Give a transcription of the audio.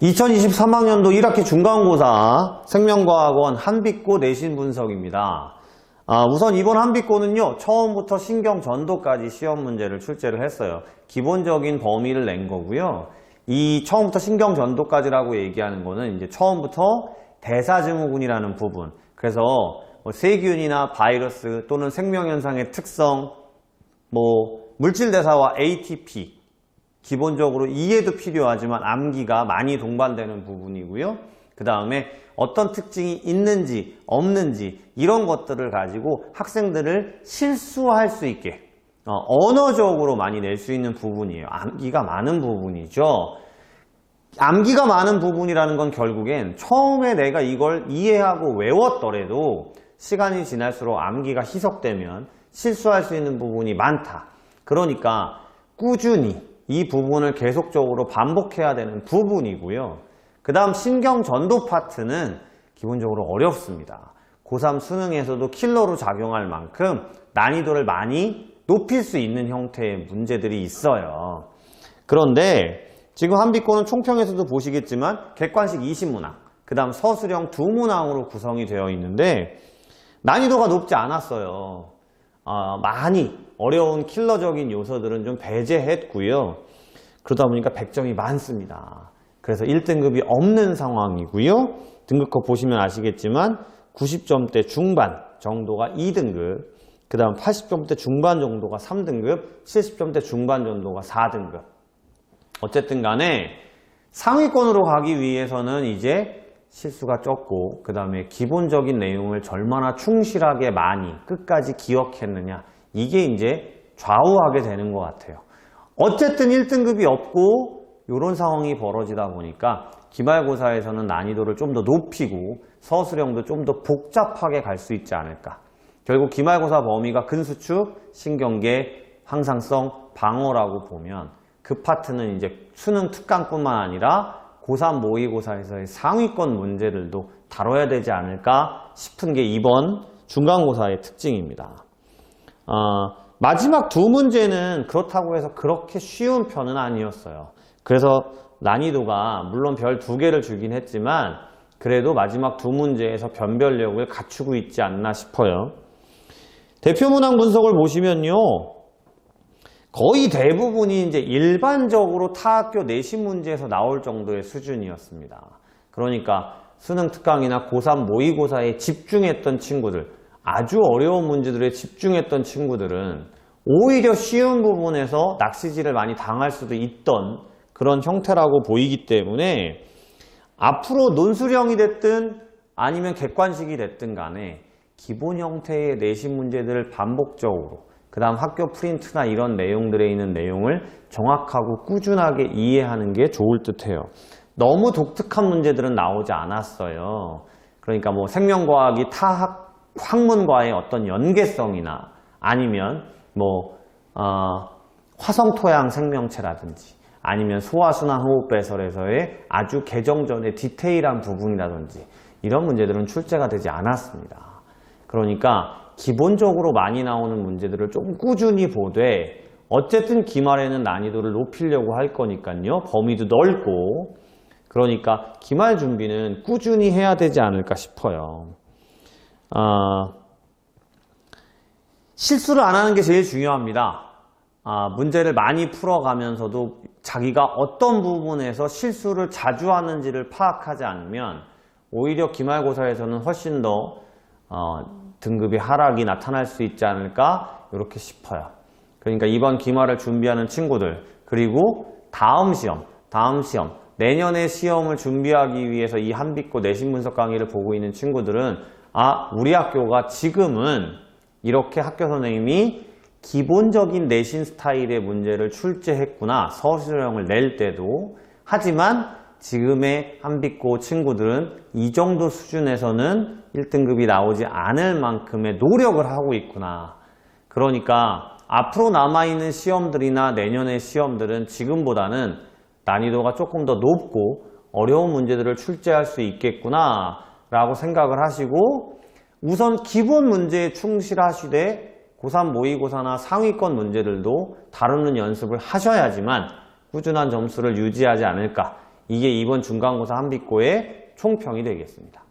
2023학년도 1학기 중간고사 생명과학원 한빛고 내신 분석입니다. 우선 이번 한빛고는요, 처음부터 신경전도까지 시험 문제를 출제를 했어요. 기본적인 범위를 낸 거고요. 이 처음부터 신경전도까지라고 얘기하는 거는 이제 처음부터 대사증후군이라는 부분. 그래서 세균이나 바이러스 또는 생명현상의 특성, 물질대사와 ATP, 기본적으로 이해도 필요하지만 암기가 많이 동반되는 부분이고요. 그 다음에 어떤 특징이 있는지 없는지 이런 것들을 가지고 학생들을 실수할 수 있게 언어적으로 많이 낼 수 있는 부분이에요. 암기가 많은 부분이죠. 암기가 많은 부분이라는 건 결국엔 처음에 내가 이걸 이해하고 외웠더라도 시간이 지날수록 암기가 희석되면 실수할 수 있는 부분이 많다. 그러니까 꾸준히 이 부분을 계속적으로 반복해야 되는 부분이고요. 그 다음 신경전도 파트는 기본적으로 어렵습니다. 고3 수능에서도 킬러로 작용할 만큼 난이도를 많이 높일 수 있는 형태의 문제들이 있어요. 그런데 지금 한빛고는 총평에서도 보시겠지만 객관식 20문항, 그 다음 서술형 2문항으로 구성이 되어 있는데 난이도가 높지 않았어요. 많이 어려운 킬러적인 요소들은 좀 배제했고요. 그러다 보니까 100점이 많습니다. 그래서 1등급이 없는 상황이고요. 등급컷 보시면 아시겠지만 90점대 중반 정도가 2등급, 그 다음 80점대 중반 정도가 3등급, 70점대 중반 정도가 4등급. 어쨌든 간에 상위권으로 가기 위해서는 이제 실수가 적고 그 다음에 기본적인 내용을 얼마나 충실하게 많이 끝까지 기억했느냐, 이게 이제 좌우하게 되는 것 같아요. 어쨌든 1등급이 없고 이런 상황이 벌어지다 보니까 기말고사에서는 난이도를 좀 더 높이고 서술형도 좀 더 복잡하게 갈 수 있지 않을까. 결국 기말고사 범위가 근수축, 신경계, 항상성, 방어라고 보면 그 파트는 이제 수능 특강뿐만 아니라 고3 모의고사에서의 상위권 문제들도 다뤄야 되지 않을까 싶은 게 이번 중간고사의 특징입니다. 마지막 두 문제는 그렇다고 해서 그렇게 쉬운 편은 아니었어요. 그래서 난이도가 물론 별 2개를 주긴 했지만 그래도 마지막 두 문제에서 변별력을 갖추고 있지 않나 싶어요. 대표 문항 분석을 보시면요, 거의 대부분이 이제 일반적으로 타 학교 내신 문제에서 나올 정도의 수준이었습니다. 그러니까 수능 특강이나 고3 모의고사에 집중했던 친구들, 아주 어려운 문제들에 집중했던 친구들은 오히려 쉬운 부분에서 낚시질을 많이 당할 수도 있던 그런 형태라고 보이기 때문에 앞으로 논술형이 됐든 아니면 객관식이 됐든 간에 기본 형태의 내신 문제들을 반복적으로, 그 다음 학교 프린트나 이런 내용들에 있는 내용을 정확하고 꾸준하게 이해하는 게 좋을 듯해요. 너무 독특한 문제들은 나오지 않았어요. 그러니까 생명과학이 타 학문과의 어떤 연계성이나 아니면 화성토양 생명체라든지 아니면 소화순환호흡배설에서의 아주 개정전의 디테일한 부분이라든지 이런 문제들은 출제가 되지 않았습니다. 그러니까 기본적으로 많이 나오는 문제들을 좀 꾸준히 보되 어쨌든 기말에는 난이도를 높이려고 할 거니까요. 범위도 넓고, 그러니까 기말 준비는 꾸준히 해야 되지 않을까 싶어요. 실수를 안 하는 게 제일 중요합니다. 문제를 많이 풀어가면서도 자기가 어떤 부분에서 실수를 자주 하는지를 파악하지 않으면 오히려 기말고사에서는 훨씬 더 등급의 하락이 나타날 수 있지 않을까 이렇게 싶어요. 그러니까 이번 기말을 준비하는 친구들, 그리고 다음 시험, 내년의 시험을 준비하기 위해서 이 한빛고 내신 분석 강의를 보고 있는 친구들은 우리 학교가 지금은 이렇게 학교 선생님이 기본적인 내신 스타일의 문제를 출제했구나, 서술형을 낼 때도. 하지만 지금의 한빛고 친구들은 이 정도 수준에서는 1등급이 나오지 않을 만큼의 노력을 하고 있구나. 그러니까 앞으로 남아있는 시험들이나 내년의 시험들은 지금보다는 난이도가 조금 더 높고 어려운 문제들을 출제할 수 있겠구나 라고 생각을 하시고, 우선 기본 문제에 충실하시되 고3 모의고사나 상위권 문제들도 다루는 연습을 하셔야지만 꾸준한 점수를 유지하지 않을까, 이게 이번 중간고사 한비꼬의 총평이 되겠습니다.